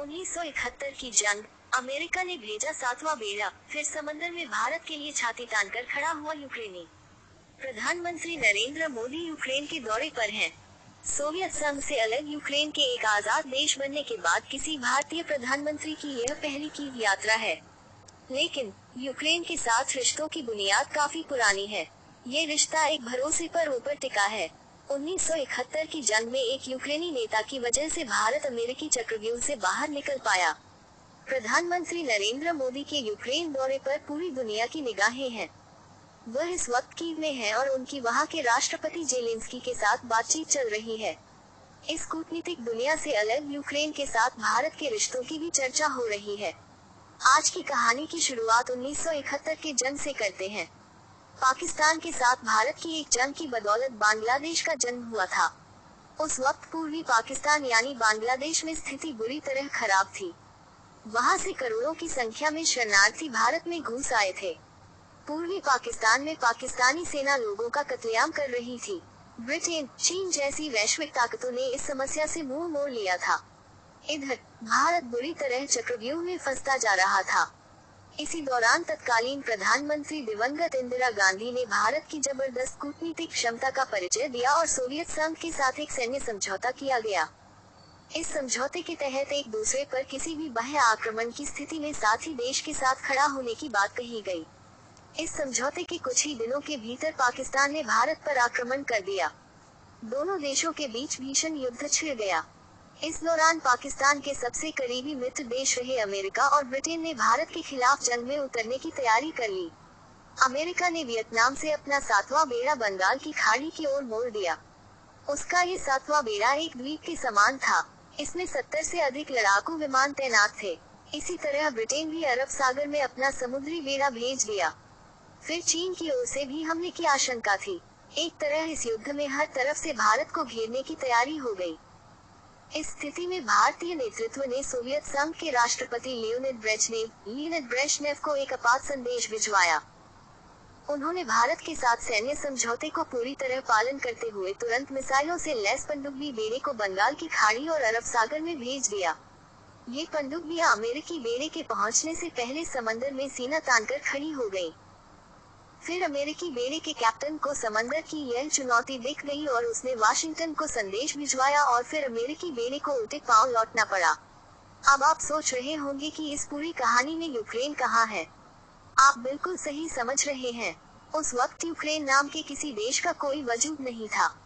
1971 की जंग। अमेरिका ने भेजा 7वां बेड़ा, फिर समंदर में भारत के लिए छाती तानकर खड़ा हुआ यूक्रेनी। प्रधानमंत्री नरेंद्र मोदी यूक्रेन के दौरे पर हैं। सोवियत संघ से अलग यूक्रेन के एक आजाद देश बनने के बाद किसी भारतीय प्रधानमंत्री की यह पहली की यात्रा है। लेकिन यूक्रेन के साथ रिश्तों की बुनियाद काफी पुरानी है। ये रिश्ता एक भरोसे पर ऊपर टिका है। 1971 की जंग में एक यूक्रेनी नेता की वजह से भारत अमेरिकी चक्रव्यूह से बाहर निकल पाया। प्रधानमंत्री नरेंद्र मोदी के यूक्रेन दौरे पर पूरी दुनिया की निगाहें हैं। वह इस वक्त कीव में हैं और उनकी वहां के राष्ट्रपति जेलेंस्की के साथ बातचीत चल रही है। इस कूटनीतिक दुनिया से अलग यूक्रेन के साथ भारत के रिश्तों की भी चर्चा हो रही है। आज की कहानी की शुरुआत 1971 के जंग से करते हैं। पाकिस्तान के साथ भारत की एक जंग की बदौलत बांग्लादेश का जन्म हुआ था। उस वक्त पूर्वी पाकिस्तान यानी बांग्लादेश में स्थिति बुरी तरह खराब थी। वहां से करोड़ों की संख्या में शरणार्थी भारत में घुस आए थे। पूर्वी पाकिस्तान में पाकिस्तानी सेना लोगों का कत्लेआम कर रही थी। ब्रिटेन, चीन जैसी वैश्विक ताकतों ने इस समस्या से मुंह मोड़ लिया था। इधर भारत बुरी तरह चक्रव्यूह में फंसता जा रहा था। इसी दौरान तत्कालीन प्रधानमंत्री दिवंगत इंदिरा गांधी ने भारत की जबरदस्त कूटनीतिक क्षमता का परिचय दिया और सोवियत संघ के साथ एक सैन्य समझौता किया गया। इस समझौते के तहत एक दूसरे पर किसी भी बाह्य आक्रमण की स्थिति में साथ ही देश के साथ खड़ा होने की बात कही गई। इस समझौते के कुछ ही दिनों के भीतर पाकिस्तान ने भारत पर आक्रमण कर दिया। दोनों देशों के बीच भीषण युद्ध छिड़ गया। इस दौरान पाकिस्तान के सबसे करीबी मित्र देश रहे अमेरिका और ब्रिटेन ने भारत के खिलाफ जंग में उतरने की तैयारी कर ली। अमेरिका ने वियतनाम से अपना 7वां बेड़ा बंगाल की खाड़ी की ओर मोड़ दिया। उसका ये 7वां बेड़ा एक द्वीप के समान था। इसमें 70 से अधिक लड़ाकू विमान तैनात थे। इसी तरह ब्रिटेन भी अरब सागर में अपना समुद्री बेड़ा भेज दिया। फिर चीन की ओर से भी हमले की आशंका थी। एक तरह इस युद्ध में हर तरफ से भारत को घेरने की तैयारी हो गई। इस स्थिति में भारतीय नेतृत्व ने सोवियत संघ के राष्ट्रपति लियोनिड ब्रेजनेव को एक आपात संदेश भिजवाया। उन्होंने भारत के साथ सैन्य समझौते को पूरी तरह पालन करते हुए तुरंत मिसाइलों से लैस पनडुब्बी बेड़े को बंगाल की खाड़ी और अरब सागर में भेज दिया। ये पनडुब्बियां अमेरिकी बेड़े के पहुंचने से पहले समंदर में सीना तानकर खड़ी हो गयी। फिर अमेरिकी बेड़े के कैप्टन को समंदर की यह चुनौती दिख गई और उसने वाशिंगटन को संदेश भिजवाया और फिर अमेरिकी बेड़े को उल्टे पांव लौटना पड़ा। अब आप सोच रहे होंगे कि इस पूरी कहानी में यूक्रेन कहाँ है? आप बिल्कुल सही समझ रहे हैं। उस वक्त यूक्रेन नाम के किसी देश का कोई वजूद नहीं था।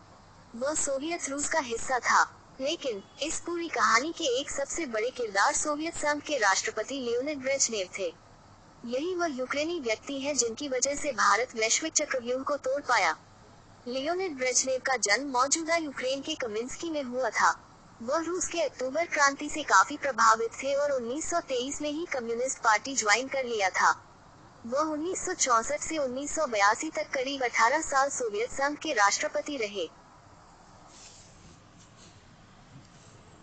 वह सोवियत रूस का हिस्सा था। लेकिन इस पूरी कहानी के एक सबसे बड़े किरदार सोवियत संघ के राष्ट्रपति लियोनिड ब्रेजनेव थे। यही वह यूक्रेनी व्यक्ति है जिनकी वजह से भारत वैश्विक चक्रव्यूह को तोड़ पाया। लियोनिड ब्रेजनेव का जन्म मौजूदा यूक्रेन के कमिंस्की में हुआ था। वह रूस के अक्टूबर क्रांति से काफी प्रभावित थे और 1923 में ही कम्युनिस्ट पार्टी ज्वाइन कर लिया था। वह 1964 से 1982 तक करीब 18 साल सोवियत संघ के राष्ट्रपति रहे।